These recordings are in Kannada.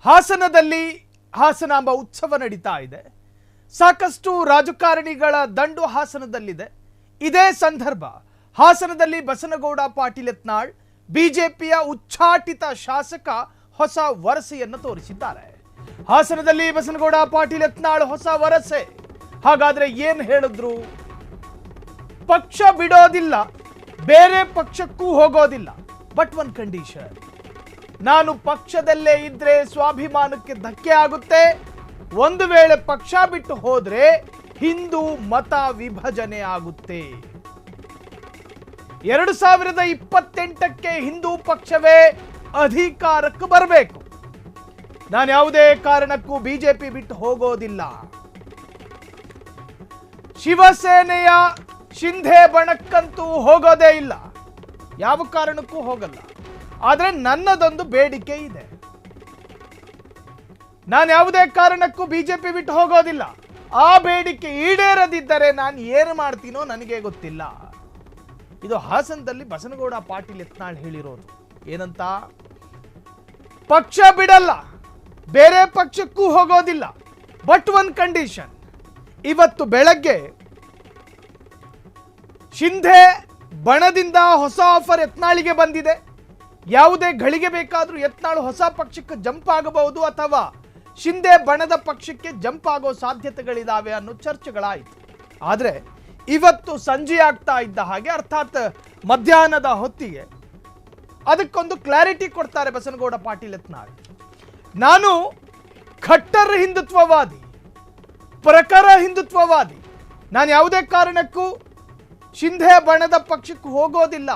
ಹಾಸನದಲ್ಲಿ ಹಾಸನಾಂಬ ಉತ್ಸವ ನಡೀತಾ ಇದೆ. ಸಾಕಷ್ಟು ರಾಜಕಾರಣಿಗಳ ದಂಡು ಹಾಸನದಲ್ಲಿದೆ. ಇದೇ ಸಂದರ್ಭ ಹಾಸನದಲ್ಲಿ ಬಸನಗೌಡ ಪಾಟೀಲ್ ಯತ್ನಾಳ್ ಬಿಜೆಪಿಯ ಉಚ್ಚಾಟಿತ ಶಾಸಕ ಹೊಸ ವರಸೆಯನ್ನು ತೋರಿಸಿದ್ದಾರೆ. ಹಾಸನದಲ್ಲಿ ಬಸನಗೌಡ ಪಾಟೀಲ್ ಯತ್ನಾಳ್ ಹೊಸ ವರಸೆ. ಹಾಗಾದ್ರೆ ಏನು ಹೇಳಿದ್ರು? ಪಕ್ಷ ಬಿಡೋದಿಲ್ಲ, ಬೇರೆ ಪಕ್ಷಕ್ಕೂ ಹೋಗೋದಿಲ್ಲ, ಬಟ್ ಒನ್ ಕಂಡೀಷನ್. ನಾನು ಪಕ್ಷದಲ್ಲೇ ಇದ್ರೆ ಸ್ವಾಭಿಮಾನಕ್ಕೆ ಧಕ್ಕೆ ಆಗುತ್ತೆ. ಒಂದು ವೇಳೆ ಪಕ್ಷ ಬಿಟ್ಟು ಹೋದ್ರೆ ಹಿಂದೂ ಮತ ವಿಭಜನೆ ಆಗುತ್ತೆ. 2028ಕ್ಕೆ ಹಿಂದೂ ಪಕ್ಷವೇ ಅಧಿಕಾರಕ್ಕೆ ಬರಬೇಕು. ನಾನು ಯಾವುದೇ ಕಾರಣಕ್ಕೂ ಬಿಜೆಪಿ ಬಿಟ್ಟು ಹೋಗೋದಿಲ್ಲ. ಶಿವಸೇನೆಯ ಶಿಂಧೆ ಬಣಕ್ಕಂತೂ ಹೋಗೋದೇ ಇಲ್ಲ, ಯಾವ ಕಾರಣಕ್ಕೂ ಹೋಗಲ್ಲ. ಆದರೆ ನನ್ನದೊಂದು ಬೇಡಿಕೆ ಇದೆ. ನಾನು ಯಾವುದೇ ಕಾರಣಕ್ಕೂ ಬಿಜೆಪಿ ಬಿಟ್ಟು ಹೋಗೋದಿಲ್ಲ. ಆ ಬೇಡಿಕೆ ಈಡೇರದಿದ್ದರೆ ನಾನು ಏನು ಮಾಡ್ತೀನೋ ನನಗೆ ಗೊತ್ತಿಲ್ಲ. ಇದು ಹಾಸನದಲ್ಲಿ ಬಸನಗೌಡ ಪಾಟೀಲ್ ಯತ್ನಾಳ್ ಹೇಳಿರೋದು. ಏನಂತ? ಪಕ್ಷ ಬಿಡಲ್ಲ, ಬೇರೆ ಪಕ್ಷಕ್ಕೂ ಹೋಗೋದಿಲ್ಲ, ಬಟ್ ಒನ್ ಕಂಡೀಷನ್. ಇವತ್ತು ಬೆಳಗ್ಗೆ ಶಿಂಧೆ ಬಣದಿಂದ ಹೊಸ ಆಫರ್ ಯತ್ನಾಳಿಗೆ ಬಂದಿದೆ. ಯಾವುದೇ ಗಳಿಗೆ ಬೇಕಾದರೂ ಯತ್ನಾಳ್ ಹೊಸ ಪಕ್ಷಕ್ಕೆ ಜಂಪ್ ಆಗಬಹುದು ಅಥವಾ ಶಿಂಧೆ ಬಣದ ಪಕ್ಷಕ್ಕೆ ಜಂಪ್ ಆಗೋ ಸಾಧ್ಯತೆಗಳಿದಾವೆ ಅನ್ನೋ ಚರ್ಚೆಗಳಾಯಿತು. ಆದರೆ ಇವತ್ತು ಸಂಜೆ ಆಗ್ತಾ ಇದ್ದ ಹಾಗೆ, ಅರ್ಥಾತ್ ಮಧ್ಯಾಹ್ನದ ಹೊತ್ತಿಗೆ ಅದಕ್ಕೊಂದು ಕ್ಲಾರಿಟಿ ಕೊಡ್ತಾರೆ ಬಸನಗೌಡ ಪಾಟೀಲ್ ಯತ್ನಾಳ್. ನಾನು ಖಟ್ಟರ್ ಹಿಂದುತ್ವವಾದಿ, ಪ್ರಖರ ಹಿಂದುತ್ವವಾದಿ. ನಾನು ಯಾವುದೇ ಕಾರಣಕ್ಕೂ ಶಿಂಧೆ ಬಣದ ಪಕ್ಷಕ್ಕೆ ಹೋಗೋದಿಲ್ಲ.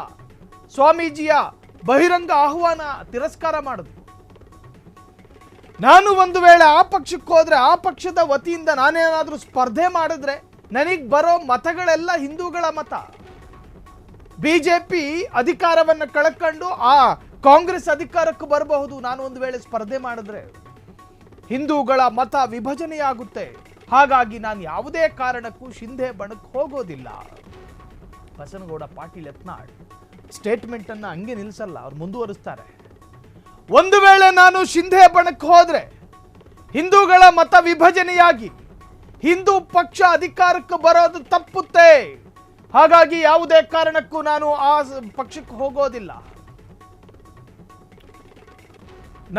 ಸ್ವಾಮೀಜಿಯ ಬಹಿರಂಗ ಆಹ್ವಾನ ತಿರಸ್ಕಾರ ಮಾಡುದು. ನಾನು ಒಂದು ವೇಳೆ ಆ ಪಕ್ಷಕ್ಕೆ ಹೋದ್ರೆ, ಆ ಪಕ್ಷದ ವತಿಯಿಂದ ನಾನೇನಾದರೂ ಸ್ಪರ್ಧೆ ಮಾಡಿದ್ರೆ ನನಗೆ ಬರೋ ಮತಗಳೆಲ್ಲ ಹಿಂದೂಗಳ ಮತ. ಬಿಜೆಪಿ ಅಧಿಕಾರವನ್ನು ಕಳ್ಕೊಂಡು ಆ ಕಾಂಗ್ರೆಸ್ ಅಧಿಕಾರಕ್ಕೆ ಬರಬಹುದು. ನಾನು ಒಂದು ವೇಳೆ ಸ್ಪರ್ಧೆ ಮಾಡಿದ್ರೆ ಹಿಂದೂಗಳ ಮತ ವಿಭಜನೆಯಾಗುತ್ತೆ. ಹಾಗಾಗಿ ನಾನು ಯಾವುದೇ ಕಾರಣಕ್ಕೂ ಶಿಂಧೆ ಬಣಕ್ಕೆ ಹೋಗೋದಿಲ್ಲ. ಬಸನಗೌಡ ಪಾಟೀಲ್ ಯತ್ನಾಳ್ ಸ್ಟೇಟ್ಮೆಂಟ್ ಅನ್ನ ಹಂಗೆ ನಿಲ್ಲಿಸಲ್ಲ, ಅವ್ರು ಮುಂದುವರಿಸ್ತಾರೆ. ಒಂದು ವೇಳೆ ನಾನು ಶಿಂಧೆ ಬಣಕ್ಕೆ ಹೋದ್ರೆ ಹಿಂದೂಗಳ ಮತ ವಿಭಜನೆಯಾಗಿ ಹಿಂದೂ ಪಕ್ಷ ಅಧಿಕಾರಕ್ಕೆ ಬರೋದು ತಪ್ಪುತ್ತೆ. ಹಾಗಾಗಿ ಯಾವುದೇ ಕಾರಣಕ್ಕೂ ನಾನು ಆ ಪಕ್ಷಕ್ಕೆ ಹೋಗೋದಿಲ್ಲ.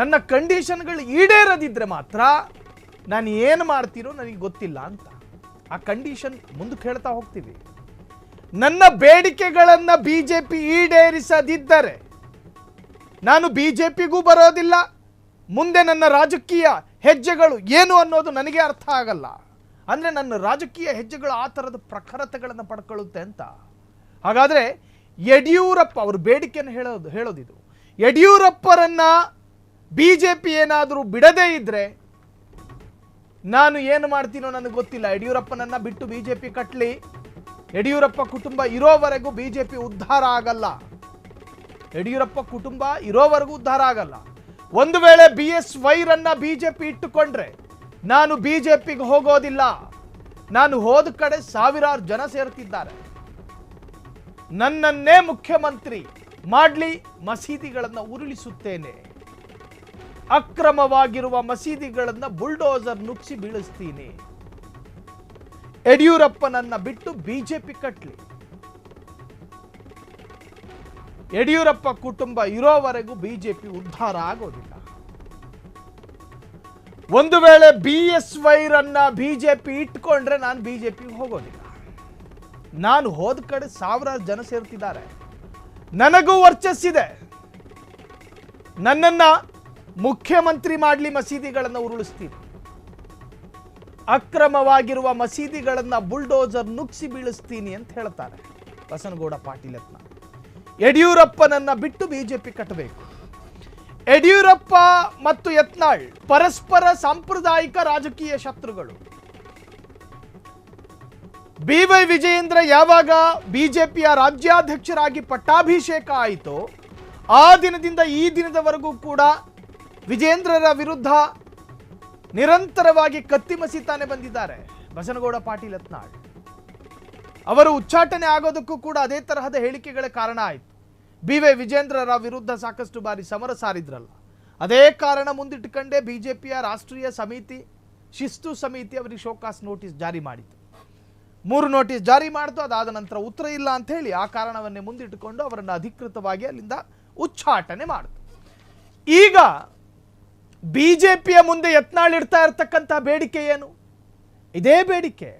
ನನ್ನ ಕಂಡೀಷನ್ಗಳು ಈಡೇರದಿದ್ರೆ ಮಾತ್ರ ನಾನು ಏನು ಮಾಡ್ತೀನೋ ನನಗೆ ಗೊತ್ತಿಲ್ಲ ಅಂತ. ಆ ಕಂಡೀಷನ್ ಮುಂದಕ್ಕೆ ಹೇಳ್ತಾ ಹೋಗ್ತೀವಿ. ನನ್ನ ಬೇಡಿಕೆಗಳನ್ನು ಬಿಜೆಪಿ ಈಡೇರಿಸದಿದ್ದರೆ ನಾನು ಬಿಜೆಪಿಗೂ ಬರೋದಿಲ್ಲ. ಮುಂದೆ ನನ್ನ ರಾಜಕೀಯ ಹೆಜ್ಜೆಗಳು ಏನು ಅನ್ನೋದು ನನಗೆ ಅರ್ಥ ಆಗಲ್ಲ. ಅಂದರೆ ನನ್ನ ರಾಜಕೀಯ ಹೆಜ್ಜೆಗಳು ಆ ಥರದ ಪ್ರಖರತೆಗಳನ್ನು ಪಡ್ಕೊಳ್ಳುತ್ತೆ ಅಂತ. ಹಾಗಾದರೆ ಯಡಿಯೂರಪ್ಪ ಅವ್ರ ಬೇಡಿಕೆಯನ್ನು ಹೇಳೋದಿದು. ಯಡಿಯೂರಪ್ಪರನ್ನ ಬಿಜೆಪಿ ಏನಾದರೂ ಬಿಡದೇ ಇದ್ರೆ ನಾನು ಏನು ಮಾಡ್ತೀನೋ ನನಗೆ ಗೊತ್ತಿಲ್ಲ. ಯಡಿಯೂರಪ್ಪನನ್ನ ಬಿಟ್ಟು ಬಿಜೆಪಿ ಕಟ್ಟಲಿ, ಯಡಿಯೂರಪ್ಪ ಕುಟುಂಬ ಇರೋವರೆಗೂ ಬಿಜೆಪಿ ಉದ್ಧಾರ ಆಗಲ್ಲ. ಯಡಿಯೂರಪ್ಪ ಕುಟುಂಬ ಇರೋವರೆಗೂ ಉದ್ಧಾರ ಆಗಲ್ಲ. ಒಂದು ವೇಳೆ BS-ವೈರನ್ನ ಬಿಜೆಪಿ ಇಟ್ಟುಕೊಂಡ್ರೆ ನಾನು ಬಿಜೆಪಿಗೆ ಹೋಗೋದಿಲ್ಲ. ನಾನು ಹೋದ ಕಡೆ ಸಾವಿರಾರು ಜನ ಸೇರ್ತಿದ್ದಾರೆ. ನನ್ನನ್ನೇ ಮುಖ್ಯಮಂತ್ರಿ ಮಾಡ್ಲಿ, ಮಸೀದಿಗಳನ್ನು ಉರುಳಿಸುತ್ತೇನೆ. ಅಕ್ರಮವಾಗಿರುವ ಮಸೀದಿಗಳನ್ನು ಬುಲ್ಡೋಸರ್ ನುಗ್ಸಿ ಬೀಳಿಸ್ತೀನಿ. ಯಡಿಯೂರಪ್ಪನನ್ನ ಬಿಟ್ಟು ಬಿಜೆಪಿ ಕಟ್ಟಲಿ. ಯಡಿಯೂರಪ್ಪ ಕುಟುಂಬ ಇರೋವರೆಗೂ ಬಿಜೆಪಿ ಉದ್ಧಾರ ಆಗೋದಿಲ್ಲ. ಒಂದು ವೇಳೆ BS-ವೈರನ್ನ ಬಿಜೆಪಿ ಇಟ್ಕೊಂಡ್ರೆ ನಾನು ಬಿಜೆಪಿಗೆ ಹೋಗೋದಿಲ್ಲ. ನಾನು ಹೋದ ಕಡೆ ಸಾವಿರಾರು ಜನ ಸೇರ್ತಿದ್ದಾರೆ. ನನಗೂ ವರ್ಚಸ್ಸಿದೆ. ನನ್ನನ್ನ ಮುಖ್ಯಮಂತ್ರಿ ಮಾಡಲಿ, ಮಸೀದಿಗಳನ್ನು ಉರುಳಿಸ್ತೀನಿ. ಅಕ್ರಮವಾಗಿರುವ ಮಸೀದಿಗಳನ್ನು ಬುಲ್ಡೋಸರ್ ನುಗ್ಸಿ ಬೀಳಿಸ್ತೀನಿ ಅಂತ ಹೇಳ್ತಾರೆ ಬಸನಗೌಡ ಪಾಟೀಲ್ ಯತ್ನಾಳ್. ಯಡಿಯೂರಪ್ಪನನ್ನ ಬಿಟ್ಟು ಬಿಜೆಪಿ ಕಟ್ಟಬೇಕು. ಯಡಿಯೂರಪ್ಪ ಮತ್ತು ಯತ್ನಾಳ್ ಪರಸ್ಪರ ಸಾಂಪ್ರದಾಯಿಕ ರಾಜಕೀಯ ಶತ್ರುಗಳು. BY ವಿಜಯೇಂದ್ರ ಯಾವಾಗ ಬಿಜೆಪಿಯ ರಾಜ್ಯಾಧ್ಯಕ್ಷರಾಗಿ ಪಟ್ಟಾಭಿಷೇಕ ಆಯಿತೋ ಆ ದಿನದಿಂದ ಈ ದಿನದವರೆಗೂ ಕೂಡ ವಿಜೇಂದ್ರರ ವಿರುದ್ಧ ನಿರಂತರವಾಗಿ ಕತ್ತಿ ಮಸೀತಾನೆ ಬಂದಿದ್ದಾರೆ ಬಸನಗೌಡ ಪಾಟೀಲ್ ಯತ್ನಾಳ್. ಅವರು ಉಚ್ಚಾಟನೆ ಆಗೋದಕ್ಕೂ ಕೂಡ ಅದೇ ತರಹದ ಹೇಳಿಕೆಗಳೇ ಕಾರಣ ಆಯಿತು. BY ವಿಜೇಂದ್ರರ ವಿರುದ್ಧ ಸಾಕಷ್ಟು ಬಾರಿ ಸಮರ ಸಾರಿದ್ರಲ್ಲ, ಅದೇ ಕಾರಣ ಮುಂದಿಟ್ಟುಕೊಂಡೇ ಬಿಜೆಪಿಯ ರಾಷ್ಟ್ರೀಯ ಸಮಿತಿ ಶಿಸ್ತು ಸಮಿತಿ ಅವರಿಗೆ ಶೋಕಾಸ್ ನೋಟಿಸ್ ಜಾರಿ ಮಾಡಿತು. 3 ನೋಟಿಸ್ ಜಾರಿ ಮಾಡಿತು. ಅದಾದ ನಂತರ ಉತ್ತರ ಇಲ್ಲ ಅಂತ ಹೇಳಿ ಆ ಕಾರಣವನ್ನೇ ಮುಂದಿಟ್ಟುಕೊಂಡು ಅವರನ್ನು ಅಧಿಕೃತವಾಗಿ ಅಲ್ಲಿಂದ ಉಚ್ಚಾಟನೆ ಮಾಡಿತು. ಈಗ ಬಿಜೆಪಿಯ ಮುಂದೆ ಯತ್ನಾಳ್ ಇಡ್ತಾ ಇರತಕ್ಕಂಥ ಬೇಡಿಕೆ ಏನು? ಇದೇ ಬೇಡಿಕೆ.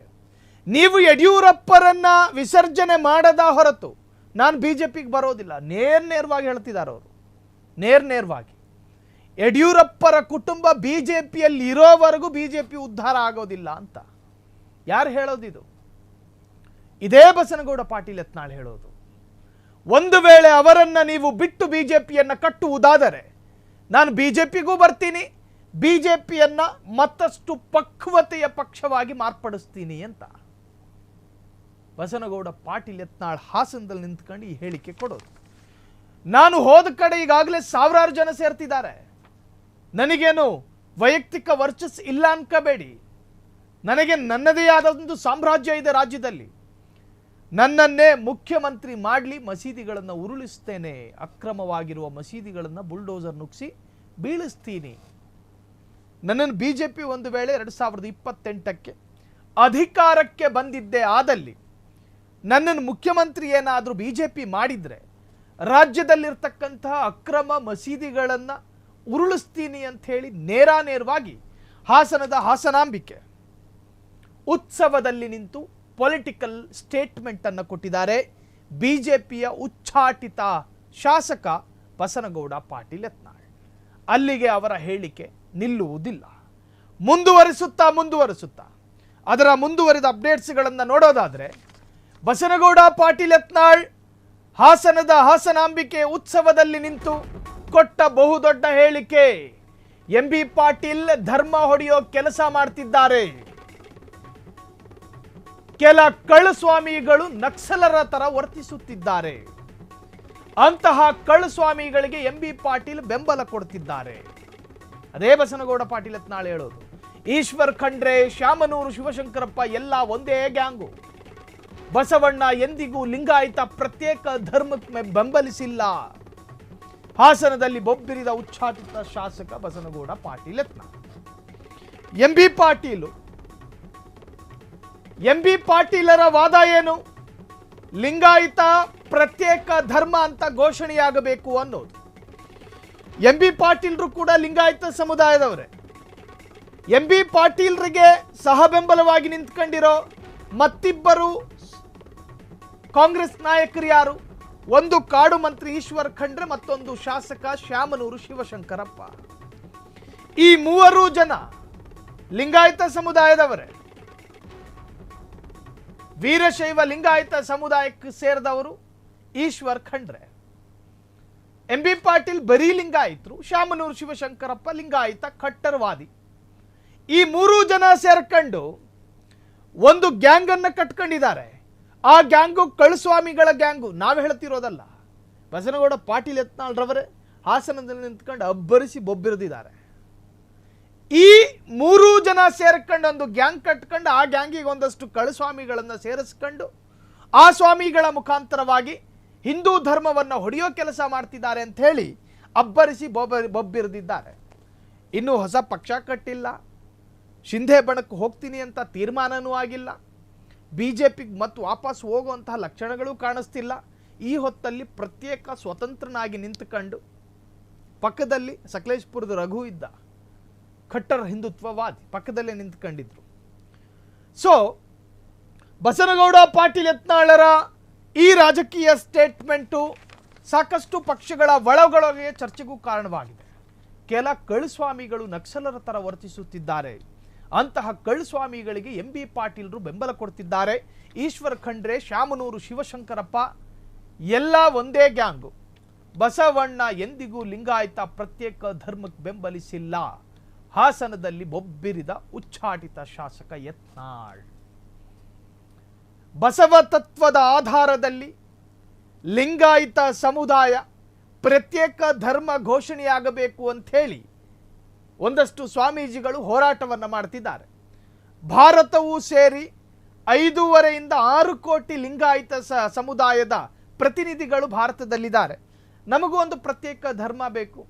ನೀವು ಯಡಿಯೂರಪ್ಪರನ್ನ ವಿಸರ್ಜನೆ ಮಾಡದ ಹೊರತು ನಾನು ಬಿಜೆಪಿಗೆ ಬರೋದಿಲ್ಲ. ನೇರವಾಗಿ ಹೇಳ್ತಿದ್ದಾರೆ ಅವರು. ನೇರವಾಗಿ ಯಡಿಯೂರಪ್ಪರ ಕುಟುಂಬ ಬಿಜೆಪಿಯಲ್ಲಿ ಇರೋವರೆಗೂ ಬಿಜೆಪಿ ಉದ್ಧಾರ ಆಗೋದಿಲ್ಲ ಅಂತ ಯಾರು ಹೇಳೋದಿದು? ಇದೇ ಬಸನಗೌಡ ಪಾಟೀಲ್ ಯತ್ನಾಳ್ ಹೇಳೋದು. ಒಂದು ವೇಳೆ ಅವರನ್ನ ನೀವು ಬಿಟ್ಟು ಬಿಜೆಪಿಯನ್ನ ಕಟ್ಟುವುದಾದರೆ ನಾನು ಬಿಜೆಪಿಗೂ ಬರ್ತೀನಿ, ಬಿಜೆಪಿಯನ್ನ ಮತ್ತಷ್ಟು ಪಕ್ವತೆಯ ಪಕ್ಷವಾಗಿ ಮಾರ್ಪಡಿಸ್ತೀನಿ ಅಂತ ಬಸನಗೌಡ ಪಾಟೀಲ್ ಯತ್ನಾಳ್ ಹಾಸನದಲ್ಲಿ ನಿಂತ್ಕೊಂಡು ಈ ಹೇಳಿಕೆ ಕೊಡೋದು. ನಾನು ಹೋದ ಕಡೆ ಈಗಾಗಲೇ ಸಾವಿರಾರು ಜನ ಸೇರ್ತಿದ್ದಾರೆ. ನನಗೇನು ವೈಯಕ್ತಿಕ ವರ್ಚಸ್ ಇಲ್ಲ ಅನ್ಕೋಬೇಡಿ. ನನಗೆ ನನ್ನದೇ ಆದ ಒಂದು ಸಾಮ್ರಾಜ್ಯ ಇದೆ ರಾಜ್ಯದಲ್ಲಿ. ನನ್ನನ್ನೇ ಮುಖ್ಯಮಂತ್ರಿ ಮಾಡಲಿ, ಮಸೀದಿಗಳನ್ನು ಉರುಳಿಸ್ತೇನೆ, ಅಕ್ರಮವಾಗಿರುವ ಮಸೀದಿಗಳನ್ನು ಬುಲ್ಡೋಸರ್ ನುಗ್ಸಿ ಬೀಳಿಸ್ತೀನಿ. ನನ್ನನ್ನು ಬಿಜೆಪಿ ಒಂದು ವೇಳೆ 2028ಕ್ಕೆ ಅಧಿಕಾರಕ್ಕೆ ಬಂದಿದ್ದೇ ಆದಲ್ಲಿ ನನ್ನನ್ನು ಮುಖ್ಯಮಂತ್ರಿ ಏನಾದರೂ ಬಿಜೆಪಿ ಮಾಡಿದರೆ ರಾಜ್ಯದಲ್ಲಿರ್ತಕ್ಕಂತಹ ಅಕ್ರಮ ಮಸೀದಿಗಳನ್ನು ಉರುಳಿಸ್ತೀನಿ ಅಂತ ಹೇಳಿ ನೇರವಾಗಿ ಹಾಸನದ ಹಾಸನಾಂಬಿಕೆ ಉತ್ಸವದಲ್ಲಿ ನಿಂತು ಪೊಲಿಟಿಕಲ್ ಸ್ಟೇಟ್ಮೆಂಟ್ ಅನ್ನು ಕೊಟ್ಟಿದ್ದಾರೆ ಬಿಜೆಪಿಯ ಉಚ್ಚಾಟಿತ ಶಾಸಕ ಬಸನಗೌಡ ಪಾಟೀಲ್ ಯತ್ನಾಳ್. ಅಲ್ಲಿಗೆ ಅವರ ಹೇಳಿಕೆ ನಿಲ್ಲುವುದಿಲ್ಲ. ಮುಂದುವರಿಸುತ್ತಾ ಅದರ ಮುಂದುವರಿದ ಅಪ್ಡೇಟ್ಸ್ಗಳನ್ನು ನೋಡೋದಾದರೆ ಬಸನಗೌಡ ಪಾಟೀಲ್ ಯತ್ನಾಳ್ ಹಾಸನದ ಹಾಸನಾಂಬಿಕೆ ಉತ್ಸವದಲ್ಲಿ ನಿಂತು ಕೊಟ್ಟ ಬಹುದೊಡ್ಡ ಹೇಳಿಕೆ. ಎಂಬಿ ಪಾಟೀಲ್ ಧರ್ಮ ಹೊಡೆಯೋ ಕೆಲಸ ಮಾಡ್ತಿದ್ದಾರೆ. ಕೆಲ ಕಳ್ಳಸ್ವಾಮಿಗಳು ನಕ್ಸಲರ ತರ ವರ್ತಿಸುತ್ತಿದ್ದಾರೆ. ಅಂತಹ ಕಳ್ಳಸ್ವಾಮಿಗಳಿಗೆ ಎಂಬಿ ಪಾಟೀಲ್ ಬೆಂಬಲ ಕೊಡ್ತಿದ್ದಾರೆ. ಅದೇ ಬಸನಗೌಡ ಪಾಟೀಲ್ ಯತ್ನಾಳ್ ಹೇಳೋದು. ಈಶ್ವರ್ ಖಂಡ್ರೆ, ಶಾಮನೂರು ಶಿವಶಂಕರಪ್ಪ ಎಲ್ಲ ಒಂದೇ ಗ್ಯಾಂಗು. ಬಸವಣ್ಣ ಎಂದಿಗೂ ಲಿಂಗಾಯತ ಪ್ರತ್ಯೇಕ ಧರ್ಮಕ್ಕೆ ಬೆಂಬಲಿಸಿಲ್ಲ. ಹಾಸನದಲ್ಲಿ ಬೊಬ್ಬಿರಿದ ಉಚ್ಚಾಟಿತ ಶಾಸಕ ಬಸನಗೌಡ ಪಾಟೀಲ್ ಯತ್ನಾಳ್. ಎಂಬಿ ಪಾಟೀಲರ ವಾದ ಏನು? ಲಿಂಗಾಯತ ಪ್ರತ್ಯೇಕ ಧರ್ಮ ಅಂತ ಘೋಷಣೆಯಾಗಬೇಕು ಅನ್ನೋದು. ಎಂಬಿ ಪಾಟೀಲ್ರು ಕೂಡ ಲಿಂಗಾಯತ ಸಮುದಾಯದವರೇ. ಎಂಬಿ ಪಾಟೀಲ್ರಿಗೆ ಸಹ ಬೆಂಬಲವಾಗಿ ನಿಂತ್ಕೊಂಡಿರೋ ಮತ್ತಿಬ್ಬರು ಕಾಂಗ್ರೆಸ್ ನಾಯಕರು ಯಾರು? ಒಂದು ಕಾಡು ಮಂತ್ರಿ ಈಶ್ವರ್ ಖಂಡ್ರೆ, ಮತ್ತೊಂದು ಶಾಸಕ ಶಾಮನೂರು ಶಿವಶಂಕರಪ್ಪ. ಈ ಮೂವರು ಜನ ಲಿಂಗಾಯತ ಸಮುದಾಯದವರೇ. ವೀರಶೈವ ಲಿಂಗಾಯತ ಸಮುದಾಯಕ್ಕೆ ಸೇರಿದವರು ಈಶ್ವರ್ ಖಂಡ್ರೆ. ಎಂಬಿ ಪಾಟೀಲ್ ಬರೀ ಲಿಂಗಾಯತರು, ಶಾಮನೂರು ಶಿವಶಂಕರಪ್ಪ ಲಿಂಗಾಯತ ಕಟ್ಟರ್ವಾದಿ. ಈ ಮೂರು ಜನ ಸೇರ್ಕೊಂಡು ಒಂದು ಗ್ಯಾಂಗ್ ಅನ್ನ ಕಟ್ಕೊಂಡಿದ್ದಾರೆ. ಆ ಗ್ಯಾಂಗು ಕಳ್ಳಸ್ವಾಮಿಗಳ ಗ್ಯಾಂಗು. ನಾವು ಹೇಳ್ತಿರೋದಲ್ಲ, ಬಸನಗೌಡ ಪಾಟೀಲ್ ಯತ್ನಾಳ್ ರವರೇ ಹಾಸನದಲ್ಲಿ ನಿಂತ್ಕೊಂಡು ಅಬ್ಬರಿಸಿ ಬೊಬ್ಬಿರಿದಿದ್ದಾರೆ. ಈ ಮೂರು ಜನ ಸೇರ್ಕೊಂಡು ಒಂದು ಗ್ಯಾಂಗ್ ಕಟ್ಕೊಂಡು ಆ ಗ್ಯಾಂಗಿಗೆ ಒಂದಷ್ಟು ಕಳ್ಳಸ್ವಾಮಿಗಳನ್ನು ಸೇರಿಸ್ಕೊಂಡು ಆ ಸ್ವಾಮಿಗಳ ಮುಖಾಂತರವಾಗಿ ಹಿಂದೂ ಧರ್ಮವನ್ನು ಹೊಡೆಯೋ ಕೆಲಸ ಮಾಡ್ತಿದ್ದಾರೆ ಅಂತ ಹೇಳಿ ಅಬ್ಬರಿಸಿ ಬೊಬ್ಬಿರಿದಿದ್ದಾರೆ. ಇನ್ನೂ ಹೊಸ ಪಕ್ಷ ಕಟ್ಟಿಲ್ಲ, ಶಿಂಧೆ ಬಣಕ್ಕೆ ಹೋಗ್ತೀನಿ ಅಂತ ತೀರ್ಮಾನನೂ ಆಗಿಲ್ಲ, ಬಿಜೆಪಿಗೆ ಮತ್ತು ವಾಪಸ್ ಹೋಗುವಂತಹ ಲಕ್ಷಣಗಳು ಕಾಣಿಸ್ತಿಲ್ಲ. ಈ ಹೊತ್ತಲ್ಲಿ ಪ್ರತ್ಯೇಕ ಸ್ವತಂತ್ರನಾಗಿ ನಿಂತುಕೊಂಡು ಪಕ್ಕದಲ್ಲಿ ಸಕಲೇಶ್ಪುರದ ರಘು ಇದ್ದ, ಖಟ್ಟರ್ ಹಿಂದುತ್ವವಾದಿ, ಪಕ್ಕದಲ್ಲೇ ನಿಂತ್ಕೊಂಡಿದ್ರು. ಸೊ ಬಸನಗೌಡ ಪಾಟೀಲ್ ಯತ್ನಾಳರ ಈ ರಾಜಕೀಯ ಸ್ಟೇಟ್ಮೆಂಟು ಸಾಕಷ್ಟು ಪಕ್ಷಗಳ ಒಳಗೊಳಗೆ ಚರ್ಚೆಗೂ ಕಾರಣವಾಗಿದೆ. ಕೆಲ ಕಳ್ಳಸ್ವಾಮಿಗಳು ನಕ್ಸಲರ ತರ ವರ್ತಿಸುತ್ತಿದ್ದಾರೆ. ಅಂತಹ ಕಳ್ಳಸ್ವಾಮಿಗಳಿಗೆ ಎಂಬಿ ಪಾಟೀಲ್ರು ಬೆಂಬಲ ಕೊಡ್ತಿದ್ದಾರೆ. ಈಶ್ವರ್ ಖಂಡ್ರೆ, ಶಾಮನೂರು ಶಿವಶಂಕರಪ್ಪ ಎಲ್ಲ ಒಂದೇ ಗ್ಯಾಂಗು. ಬಸವಣ್ಣ ಎಂದಿಗೂ ಲಿಂಗಾಯತ ಪ್ರತ್ಯೇಕ ಧರ್ಮಕ್ಕೆ ಬೆಂಬಲಿಸಿಲ್ಲ. ಹಾಸನದಲ್ಲಿ ಬೊಬ್ಬಿರಿದ ಉಚ್ಚಾಟಿತ ಶಾಸಕ ಯತ್ನಾಳ್. ಬಸವ ತತ್ವದ ಆಧಾರದಲ್ಲಿ ಲಿಂಗಾಯತ ಸಮುದಾಯ ಪ್ರತ್ಯೇಕ ಧರ್ಮ ಘೋಷಣೆಯಾಗಬೇಕು ಅಂತ ಹೇಳಿ ಒಂದಷ್ಟು ಸ್ವಾಮೀಜಿಗಳು ಹೋರಾಟವನ್ನು ಮಾಡ್ತಿದ್ದಾರೆ. ಭಾರತವೂ ಸೇರಿ 5.5 to 6 ಕೋಟಿ ಲಿಂಗಾಯತ ಸಮುದಾಯದ ಪ್ರತಿನಿಧಿಗಳು ಭಾರತದಲ್ಲಿದ್ದಾರೆ. ನಮಗೂ ಒಂದು ಪ್ರತ್ಯೇಕ ಧರ್ಮ ಬೇಕು,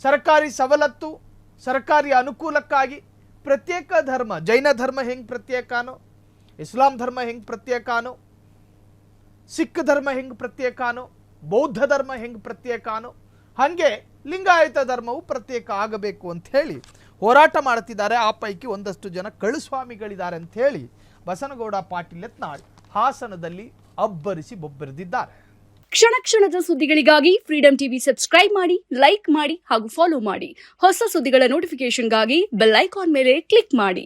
ಸರ್ಕಾರಿ ಸವಲತ್ತು, ಸರ್ಕಾರಿ ಅನುಕೂಲಕ್ಕಾಗಿ ಪ್ರತ್ಯೇಕ ಧರ್ಮ, ಜೈನ ಧರ್ಮ ಹೆಂಗೆ ಪ್ರತ್ಯೇಕನೋ, ಇಸ್ಲಾಂ ಧರ್ಮ ಹೆಂಗೆ ಪ್ರತ್ಯೇಕನೋ, ಸಿಖ್ ಧರ್ಮ ಹೆಂಗೆ ಪ್ರತ್ಯೇಕನೋ, ಬೌದ್ಧ ಧರ್ಮ ಹೆಂಗೆ ಪ್ರತ್ಯೇಕನೋ, ಹಾಗೆ ಲಿಂಗಾಯತ ಧರ್ಮವು ಪ್ರತ್ಯೇಕ ಆಗಬೇಕು ಅಂತ ಹೇಳಿ ಹೋರಾಟ ಮಾಡುತ್ತಿದ್ದಾರೆ. ಆ ಪೈಕಿ ಒಂದಷ್ಟು ಜನ ಕಳುಸ್ವಾಮಿಗಳಿದ್ದಾರೆ ಅಂತ ಹೇಳಿ ಬಸನಗೌಡ ಪಾಟೀಲ್ ಯತ್ನಾಳ್ ಹಾಸನದಲ್ಲಿ ಅಬ್ಬರಿಸಿ ಬೊಬ್ಬರಿದಿದ್ದಾರೆ. ಕ್ಷಣ ಕ್ಷಣದ ಸುದ್ದಿಗಳಿಗಾಗಿ ಫ್ರೀಡಂ ಟಿವಿ ಸಬ್ಸ್ಕ್ರೈಬ್ ಮಾಡಿ, ಲೈಕ್ ಮಾಡಿ ಹಾಗೂ ಫಾಲೋ ಮಾಡಿ. ಹೊಸ ಸುದ್ದಿಗಳ ನೋಟಿಫಿಕೇಶನ್ಗಾಗಿ ಬೆಲ್ ಐಕಾನ್ ಮೇಲೆ ಕ್ಲಿಕ್ ಮಾಡಿ.